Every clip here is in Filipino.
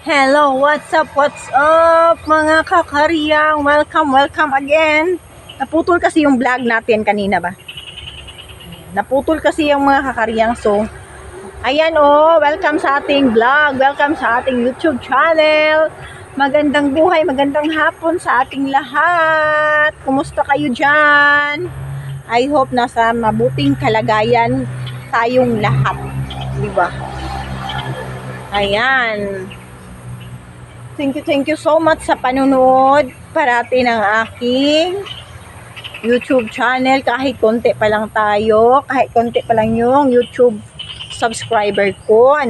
Hello, what's up mga kakariyang? Welcome again. Naputol kasi yung vlog natin kanina ba? Naputol kasi yung mga kakariyang. So, ayan welcome sa ating vlog. Welcome sa ating YouTube channel. Magandang buhay, magandang hapon sa ating lahat. Kumusta kayo dyan? I hope nasa mabuting kalagayan tayong lahat. Diba? Ayan. Thank you so much sa panunood parati ng aking YouTube channel. Kahit konti pa lang tayo, kahit konti pa lang yung YouTube subscriber ko,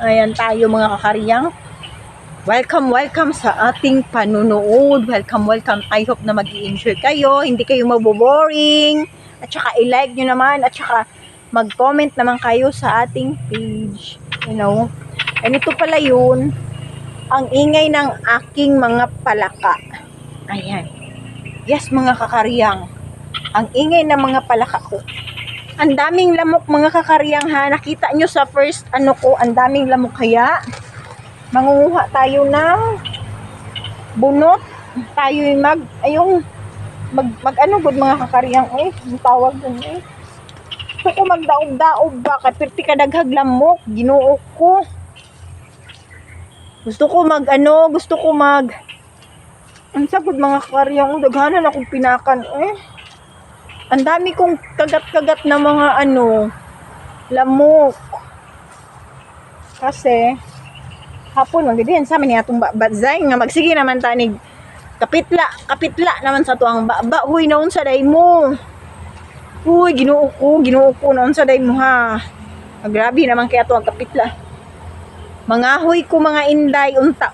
Ayan tayo mga kakariyang. Welcome sa ating panunood. Welcome. I hope na mag-i-enjoy kayo, hindi kayo maboboring. At saka i-like nyo naman, at saka mag-comment naman kayo sa ating page. And ito pala yun, ang ingay ng aking mga palaka. Ayan. Yes, mga kakariyang. Ang ingay ng mga palaka ko. Ang daming lamok, mga kakariyang, ha. Nakita nyo sa first ko, ang daming lamok. Kaya mangunguha tayo ng bunot. Tayo good mga kakariyang. Ang tawag dun Gusto ko magdaob-daob ba? Kapirti ka daghag lamok. Ginuok ko. Gusto ko ang sagod mga kakariyang, daghanan akong pinakan, Ang dami kong kagat-kagat na mga lamok. Kasi, hapon, magdidiyan sa amin atong batzay, nga magsige naman tanig, kapitla naman sa tuang ba, huy, naon sa day mo. Huy, ginuo ko, naon sa day mo, ha. Grabe naman kaya tuang kapitla. Mangahoy ko mga inday unta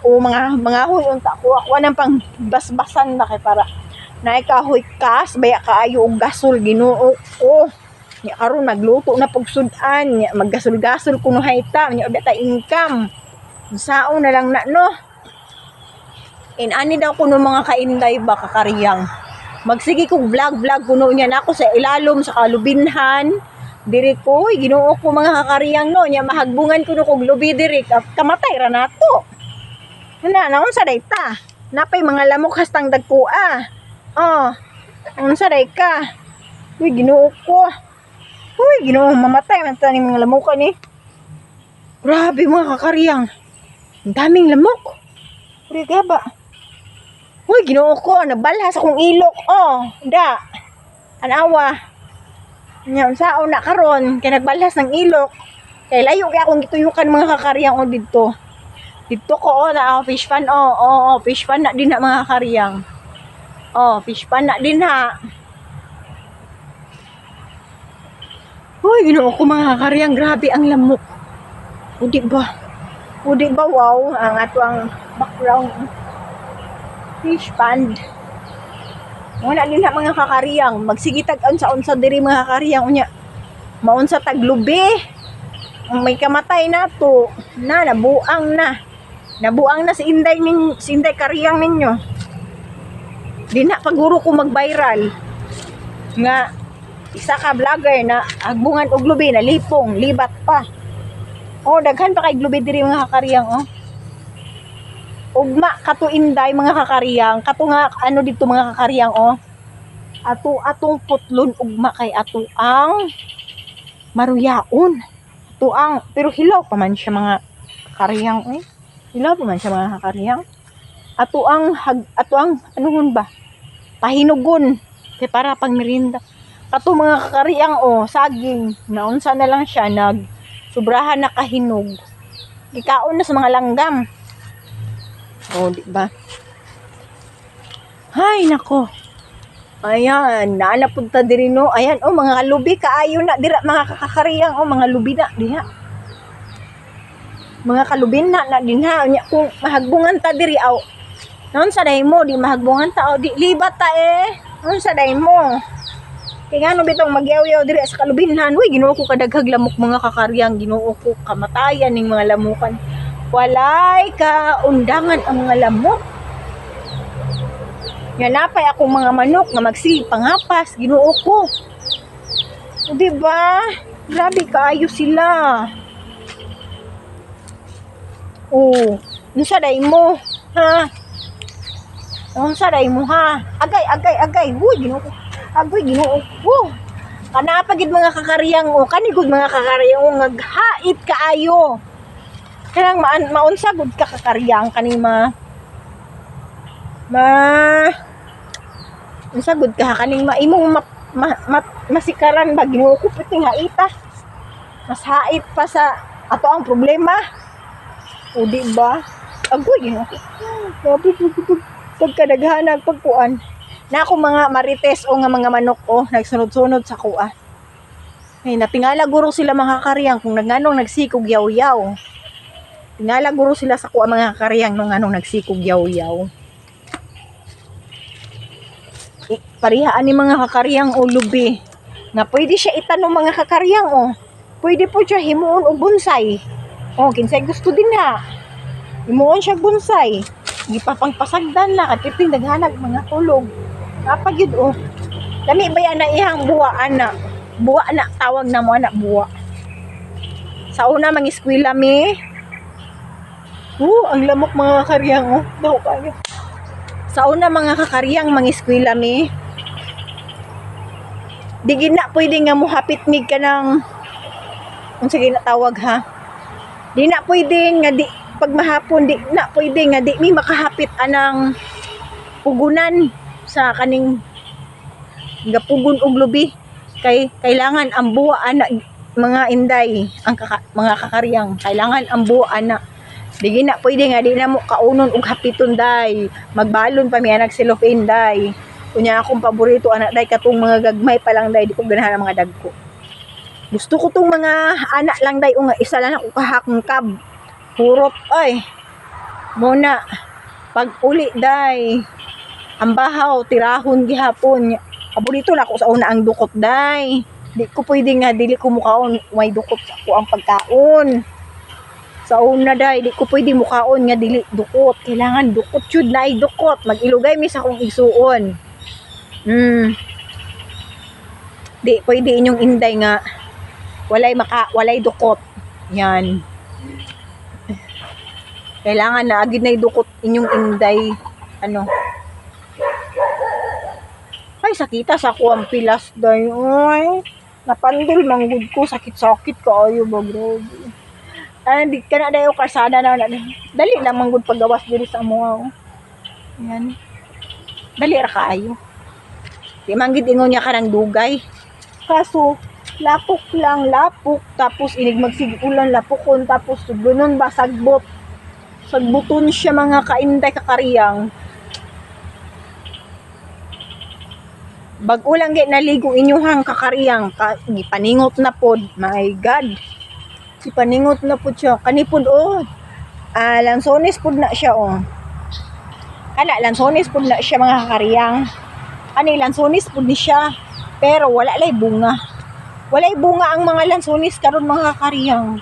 mangahoy unta ko ako nang pang basbasan na kay para naikahoy kas baya kaayo og gasol Ginoo ko nya karon nagluto na pagsudan nya maggasol-gasol kuno hayta nya beta income sao na lang ani daw kuno mga kainday ba kakariyang magsige kog vlog kuno nya nako sa ilalom sa kalubinhan diri ko, Ginoo ko mga kakariyang nya mahagbungan ko kog lubi diri kamatay ra nato. Naon sa dayta? Napay mga lamok hastang dagkua. Naon sa day ka? Uy, Ginoo ko. Uy, Ginoo mamatay man tani mga lamok ni. Grabe mga kakariyang. Ang daming lamok. Uri gaba. Uy, Ginoo ko, nabalhas akong ilok. Anawa. Nya sao na karon kay nagbalhas ng ilok kay layo kay akong gituyukan mga kakariyang dito ko na fish pan fish pan na din na mga kakariyang fish pan na din ha. Hoy, Ginoo ko mga kakariyang, grabe ang lamok. O di ba wow ang atong background fish pond. Wala din mga kakariyang, magsigitag unsa diri mga kakariyang unya. Maunsa taglubi. May kamatay na to. Nabuang na si Inday kariyang ninyo. Di na paguro ko mag-viral. Nga isa ka vlogger na agbungan og lubi na lipong, libat pa. Daghan pa kay lubi diri mga kakariyang ugma kato Inday mga kakariyang, kato nga dito mga kakariyang atong putlon ugma kay ato ang maruyaon. Pero hilaw pa man siya mga kakariyang hilaw pa man siya mga kakariyang. Ato ang ba? Pahinugon kay para pang merinda. Kato mga kakariyang saging naunsa na lang siya sobrahan na kahinog. Gikaon na sa mga langgam. Di ba? Hay nako. Ayan, naanapod ta diri Ayan, mga lubi kaayo na dira mga kakariyang, mga lubi na diha. Mga kalubin na dinha nya kung mahagbungan ta diri naon sa day mo di mahagbungan ta di libat ta naon sa day mo. Kay ngano bitong magyaw-yaw diri sa kalubinhan. Uy, Ginoo ko kadaghag lamok mga kakariyang, Ginoo ko kamatayan ning mga lamukan. Walay kaundangan ang mga lamok. Nga napay akong mga manok nga magsige pangapas, Ginoo ko. Di ba? Grabe kaayo sila. Unsa day mo? Ha? Unsa day mo ha? Agay. Huy, Ginoo. Agoy, Ginoo. Kana pa gid mga kakariyang o kanigud mga kakariyang o ngaghait kaayo. Kanang maunsa gud ka kakariyang kani unsa gud ka kaning maimong masikaran ba Ginoo ko piting haita. Mas hait pa sa ato ang problema. O di ba? Agoy, Ginoo. Pagkadaghanag pagkuan. Na ako mga marites o nga mga manok nagsunod-sunod sa kuha. Ay, natingala guro sila mga kakariyang kung nganong nagsikog yaw-yaw. Tingala guro sila sa kuha mga kakariyang nung anong nagsikog yaw-yaw. Parihaan ni mga kakariyang o lubi. Nga pwede siya itanong mga kakariyang Pwede po siya himuon o bonsai. Kinsay gusto din na. Himuon siya bonsai. Gipapangpasagdan na katiting daghanag mga tulog. Kapag yun, dami ba yan na ihang buwa, anak? Buwa, anak, tawag na mo, anak, buwa. Sa una, mga eskwela, ang lamok mga kakariyang, daw kayo. Sa una, mga kakariyang, mga eskwela, di gina pwede nga muhapit mig ka ng, kung sige na tawag, ha? Di na pwede nga, pag mahapon, di na pwede nga, di mi makahapit anang pugunan sa kaning gapugon og lubi kay kailangan ang buwa ana mga inday ang mga kakariyang kailangan ang buwa ana di na pwede nga di na mo kaunon og hapiton day magbalon pa mi anak cellophane day kunya akong paborito anak day katong mga gagmay pa lang day di ko ganahan ang mga dagko gusto ko tong mga anak lang day nga isa lang ako kahakngkab hurot ay muna pag uli day ang bahaw, tirahon gihapon. Paborito na ako sa una ang dukot, day. Di ko pwede nga, dili ko mukaon, may dukot sa ako ang pagkaon. Sa una, day, di ko pwede mukaon nga, dili dukot. Kailangan dukot, yun na ay dukot. Mag-ilugay mi sa akong isuon. Di pwede inyong inday nga, walay dukot. Yan. Kailangan na, agad na dukot inyong inday, Ay, sakita sa ako ang pilas day. Ay, napandol manggod ko. Sakit-sakit kaayo ba, grabe. Di ka na dayo karsada na. Dali lang manggod paggawas diri sa mga. Yan. Dali ra kaayo. Di manggid ingon niya ka ng dugay. Kaso, lapok. Tapos inig magsigulan lapokon. Tapos suglunon ba sagbot. Sagbuton siya mga kainday kakariyang. Bag-o lang gay naligo inyuhang kakariyang gipaningot na pod. My God. Gipaningot na pod siya. Kanipod lansones pod na siya lansones pod na siya mga kakariyang. Lansones pod ni siya. Pero wala lay bunga. Walay bunga ang mga lansones karon mga kakariyang.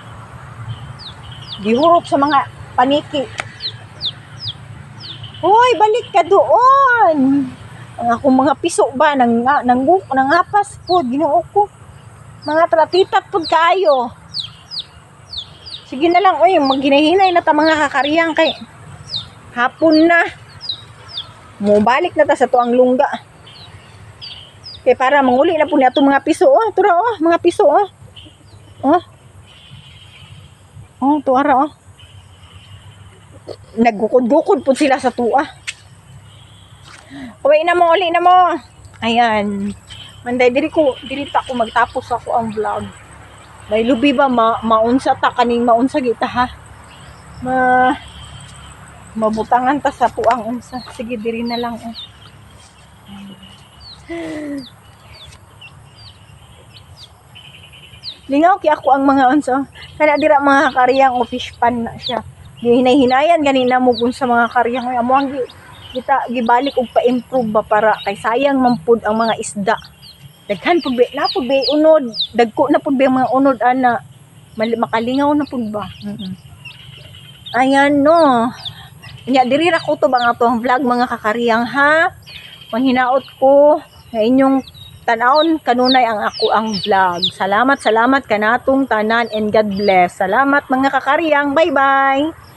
Gihurop sa mga paniki. Hoy, balik ka doon. Ang akong mga piso ba nangapas po Ginoo ko mga tratitat pod kaayo sige na lang maghinahinay na ta mga kakariyang kay hapon na mo balik na ta sa tuang lungga kay para manguli na po ni ato mga piso tura mga piso tuara naggukod-gukod po sila sa tuwa. Uwi na mo. Ayan. Manday, dili ta ko magtapos ako ang vlog. May lubi ba, maunsa ta kaning maunsa kita ha. Mabutangan ta sa tuang unsa. Sige, diri na lang Lingaw ki ako ang mga unsa. Kana dira mga kakariyang fish pan na siya. Gihinay-hinayan ganina mo sa mga kakariyang amo ang kita gibalik og pa-improve ba para kay sayang man pud ang mga isda. Daghan pud na pud unod, dagko na pud mga unod ana. Makalingaw na pud ba. Ayan Nya diri ra ko to bang atong vlog mga kakariyang ha. Manghinaot ko nga inyong tanawon kanunay ang ako ang vlog. Salamat kanatong tanan and God bless. Salamat mga kakariyang. Bye-bye.